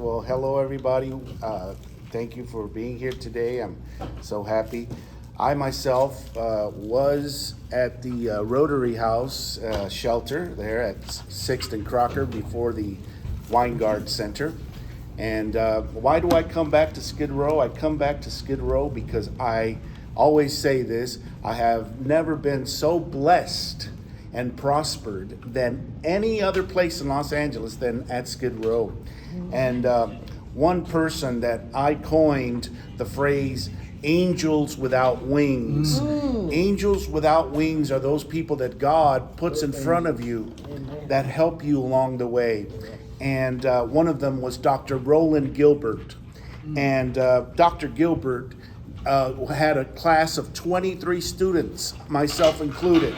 Well, hello, everybody. Thank you for being here today. I'm so happy. I myself was at the Rotary House shelter there at 6th and Crocker before the Weingard Center. And why do I come back to Skid Row? I come back to Skid Row because I always say this: I have never been so blessed and prospered than any other place in Los Angeles than at Skid Row. And one person that I coined the phrase angels without wings. Angels without wings are those people that God puts in front of you that help you along the way. And one of them was Dr. Roland Gilbert. And Dr. Gilbert had a class of 23 students, myself included.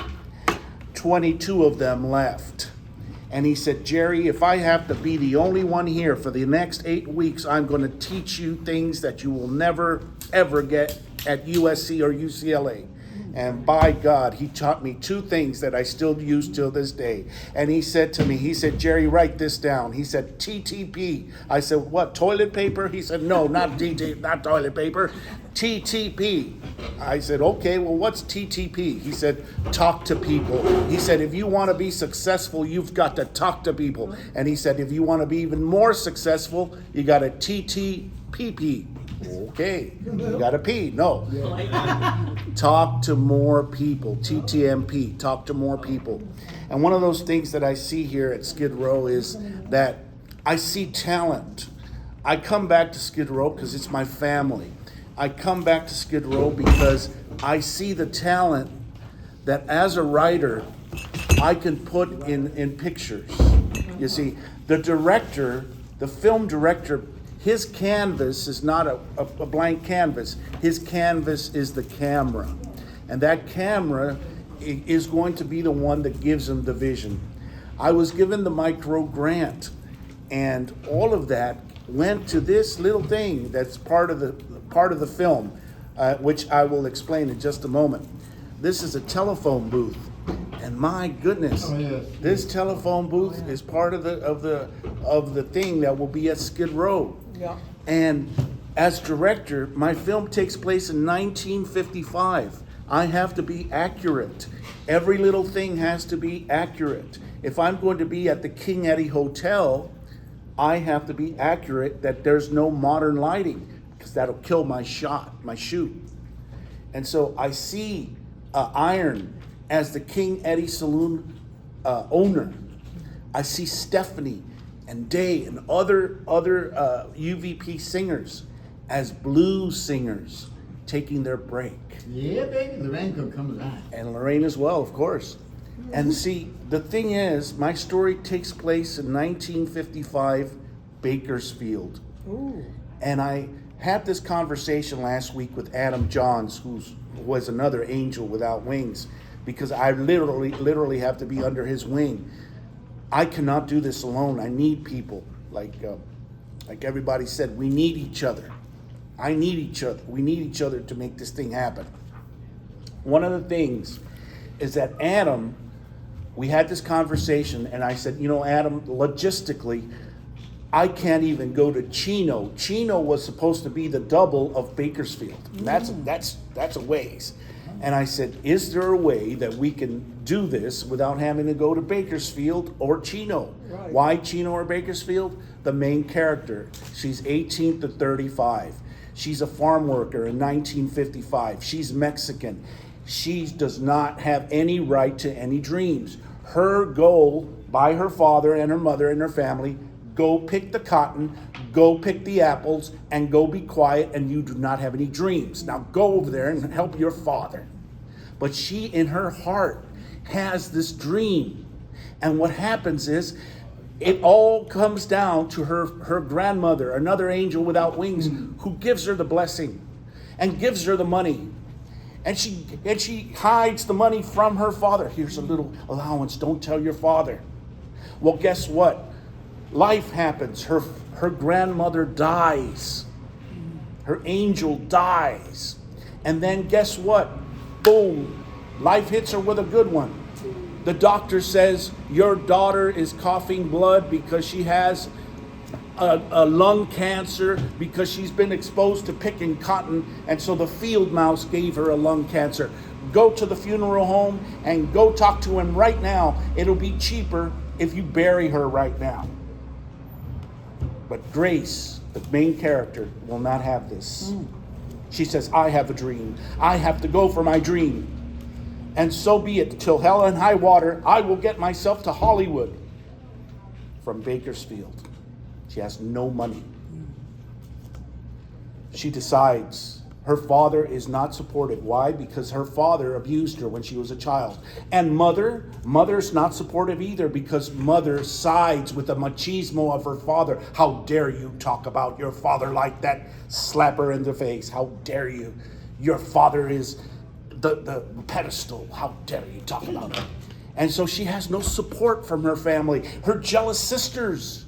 22 of them left. And he said, Jerry, if I have to be the only one here for the next 8 weeks, I'm going to teach you things that you will never, ever get at USC or UCLA. And by God, he taught me 2 things that I still use till this day. And he said to me, he said, Jerry, write this down. He said, TTP. I said, what, toilet paper? He said, no, not TTP, not toilet paper, TTP. I said, okay, well, what's TTP? He said, talk to people. He said, if you want to be successful, you've got to talk to people. And he said, if you want to be even more successful, you got to TTPP. Okay, you got to pee. No. Talk to more people. TTMP. Talk to more people. And one of those things that I see here at Skid Row is that I see talent. I come back to Skid Row because it's my family. I come back to Skid Row because I see the talent that as a writer I can put in pictures. You see, the director, the film director, his canvas is not a blank canvas. His canvas is the camera. And that camera is going to be the one that gives him the vision. I was given the Microgrant, and all of that went to this little thing that's part of the film, which I will explain in just a moment. This is a telephone booth. And my goodness, this telephone booth is part of the thing that will be at Skid Row. Yeah. And as director, my film takes place in 1955. I have to be accurate. Every little thing has to be accurate. If I'm going to be at the King Eddie Hotel, I have to be accurate that there's no modern lighting, because that'll kill my shoot. And so I see Iron as the King Eddie Saloon owner. I see Stephanie and Day and other UVP singers as blues singers taking their break. Yeah, baby, Lorraine could come alive. And Lorraine as well, of course. And see, the thing is, my story takes place in 1955, Bakersfield. Ooh. And I had this conversation last week with Adam Johns, who was another angel without wings, because I literally have to be under his wing. I cannot do this alone. I need people. Like everybody said, we need each other. I need each other. We need each other to make this thing happen. One of the things is that Adam, we had this conversation, and I said, Adam, logistically, I can't even go to Chino. Chino was supposed to be the double of Bakersfield. That's a ways. And I said, is there a way that we can do this without having to go to Bakersfield or Chino? Right. Why Chino or Bakersfield? The main character, she's 18 to 35. She's a farm worker in 1955. She's Mexican. She does not have any right to any dreams. Her goal by her father and her mother and her family, go pick the cotton, go pick the apples, and go be quiet, and you do not have any dreams. Now go over there and help your father. But she, in her heart, has this dream. And what happens is, it all comes down to her grandmother, another angel without wings, who gives her the blessing and gives her the money. And she hides the money from her father. Here's a little allowance. Don't tell your father. Well, guess what? Life happens. Her grandmother dies. Her angel dies. And then guess what? Boom. Life hits her with a good one. The doctor says, your daughter is coughing blood because she has a lung cancer because she's been exposed to picking cotton, and so the field mouse gave her a lung cancer. Go to the funeral home and go talk to him right now. It'll be cheaper if you bury her right now. But Grace, the main character, will not have this. She says, I have a dream. I have to go for my dream. And so be it. Till hell and high water, I will get myself to Hollywood from Bakersfield. She has no money. She decides her father is not supportive. Why? Because her father abused her when she was a child. And mother's not supportive either, because mother sides with the machismo of her father. How dare you talk about your father like that? Slap her in the face. How dare you? Your father is the pedestal. How dare you talk about him? And so she has no support from her family. Her jealous sisters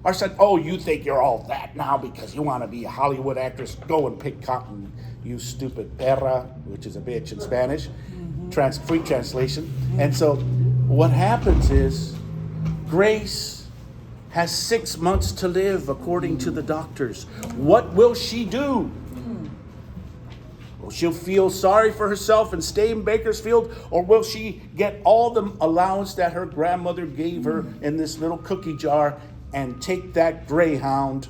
are said, oh, you think you're all that now because you want to be a Hollywood actress? Go and pick cotton, you stupid perra, which is a bitch in Spanish. Free translation. And so what happens is Grace has 6 months to live according to the doctors. What will she do? Will she feel sorry for herself and stay in Bakersfield? Or will she get all the allowance that her grandmother gave her in this little cookie jar and take that Greyhound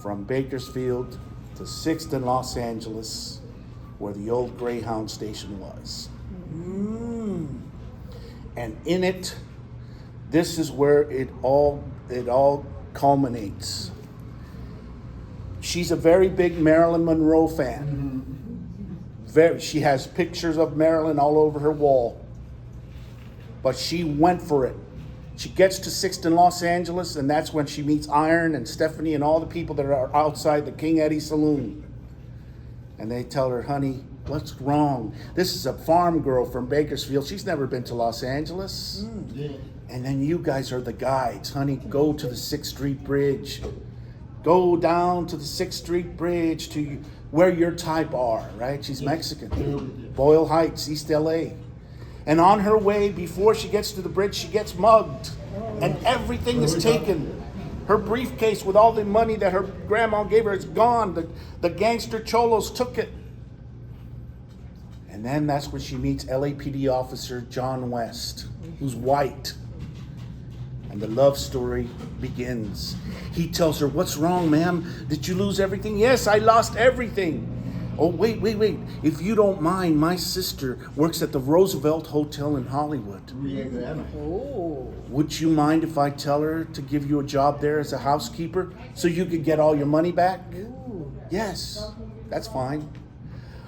from Bakersfield to 6th and Los Angeles, where the old Greyhound station was? And in it, this is where it all culminates. She's a very big Marilyn Monroe fan. She has pictures of Marilyn all over her wall. But she went for it. She gets to 6th in Los Angeles, and that's when she meets Iron and Stephanie and all the people that are outside the King Eddie Saloon. And they tell her, honey, what's wrong? This is a farm girl from Bakersfield. She's never been to Los Angeles. And then you guys are the guides. Honey, go to the 6th Street Bridge. Go down to the 6th Street Bridge to where your type are, right? She's Mexican. Boyle Heights, East LA. And on her way, before she gets to the bridge, she gets mugged. And everything is taken. Her briefcase with all the money that her grandma gave her is gone. The gangster cholos took it. And then that's when she meets LAPD officer John West, who's white. And the love story begins. He tells her, what's wrong, ma'am? Did you lose everything? Yes, I lost everything. Oh, wait. If you don't mind, my sister works at the Roosevelt Hotel in Hollywood. Would you mind if I tell her to give you a job there as a housekeeper so you could get all your money back? Yes, that's fine.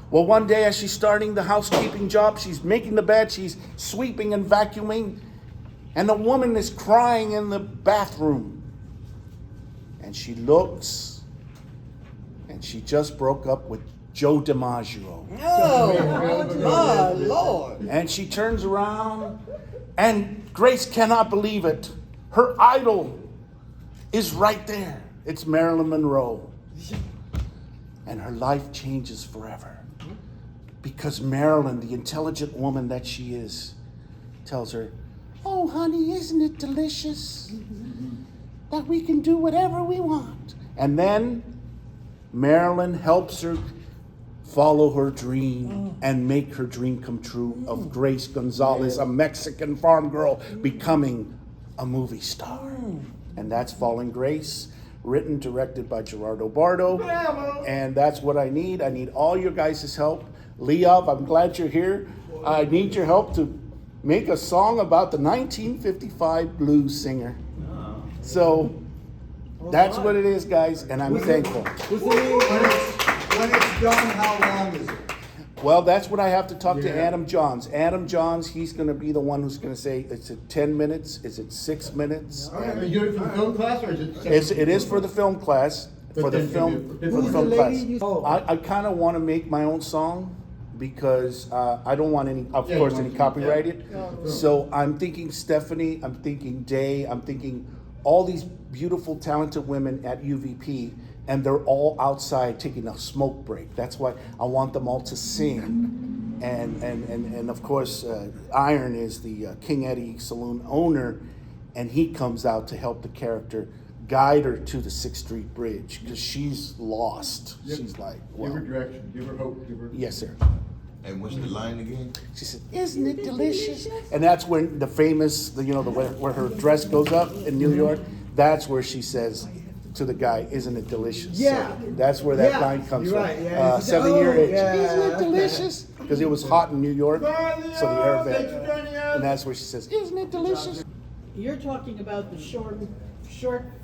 Well, one day as she's starting the housekeeping job, she's making the bed, she's sweeping and vacuuming, and the woman is crying in the bathroom. And she looks, and she just broke up with Joe DiMaggio. Oh, my Lord. And she turns around, and Grace cannot believe it. Her idol is right there. It's Marilyn Monroe. And her life changes forever. Because Marilyn, the intelligent woman that she is, tells her, oh, honey, isn't it delicious that we can do whatever we want? And then Marilyn helps her follow her dream and make her dream come true of Grace Gonzalez, a Mexican farm girl, becoming a movie star. And that's Fallen Grace, written, directed by Gerardo Bardo. And that's what I need. I need all your guys' help. Leov, I'm glad you're here. I need your help to make a song about the 1955 blues singer. So that's what it is, guys, and I'm thankful. When it's done, how long is it? Well, that's what I have to talk to Adam Johns. Adam Johns, he's going to be the one who's going to say, is it 10 minutes? Is it 6 minutes? Are you doing it for the film class, or is it? It is for the film class. For the film class. I kind of want to make my own song because I don't want any, of course, any copyrighted. So I'm thinking Stephanie, I'm thinking Day, I'm thinking all these beautiful, talented women at UVP, and they're all outside taking a smoke break. That's why I want them all to sing. And of course, Iron is the King Eddie Saloon owner, and he comes out to help the character guide her to the 6th Street Bridge because she's lost. Yep. She's like, Give her well, direction, give her hope, give her. yes, sir. And what's the line again? She said, "Isn't it delicious?" And that's when the famous, where her dress goes up in New York. That's where she says to the guy, "Isn't it delicious?" Yeah. So that's where that Yeah, line comes you're from. right, yeah. 7-year Oh, itch. yeah. Isn't it delicious? Because it was hot in New York, so the air vent. And that's where she says, "Isn't it delicious?" You're talking about the short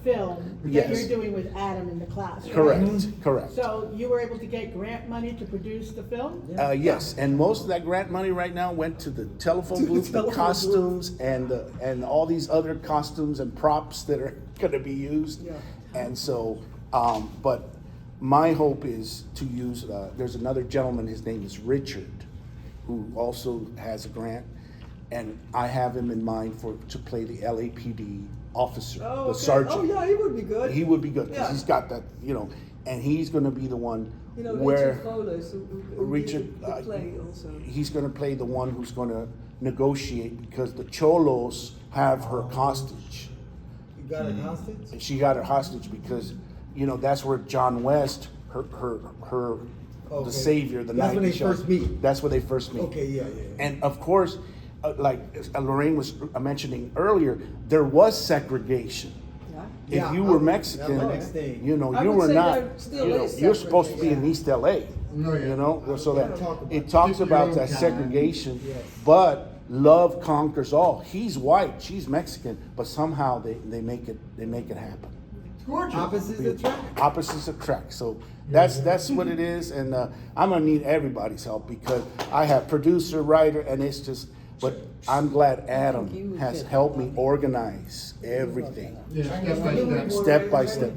film that Yes. you're doing with Adam in the class, right? Correct, correct. So you were able to get grant money to produce the film? Yes, and most of that grant money right now went to the telephone booth, the costumes, and all these other costumes and props that are going to be used. Yeah. And so, but my hope is to use. There's another gentleman. His name is Richard, who also has a grant, and I have him in mind to play the LAPD officer, Oh, the okay. sergeant. Oh, yeah, he would be good. He would be good because Yeah. he's got that, and he's going to be the one You know, where. Richard Foles, who Richard, did the play also. he's going to play the one who's going to negotiate because the Cholos have her hostage. You got her hostage? And she got her hostage because, that's where John West, her Okay. the savior, the That's when night they show- first meet. That's where they first meet. Okay, yeah. And of course, like Lorraine was mentioning earlier, there was segregation. Yeah. If Yeah, you were okay. Mexican, That's my next thing. you I were would say not. there still is You're supposed to be in segregation. East LA. Oh, yeah. So that Talk about it talks your about own that time. segregation, Yes. but love conquers all. He's white, she's Mexican, but somehow they make it happen. It's gorgeous. Opposites attract. Opposites attract. So that's what it is, and I'm gonna need everybody's help because I have producer, writer, and it's just. But I'm glad Adam has helped me organize everything, Yeah, step by step. step by step.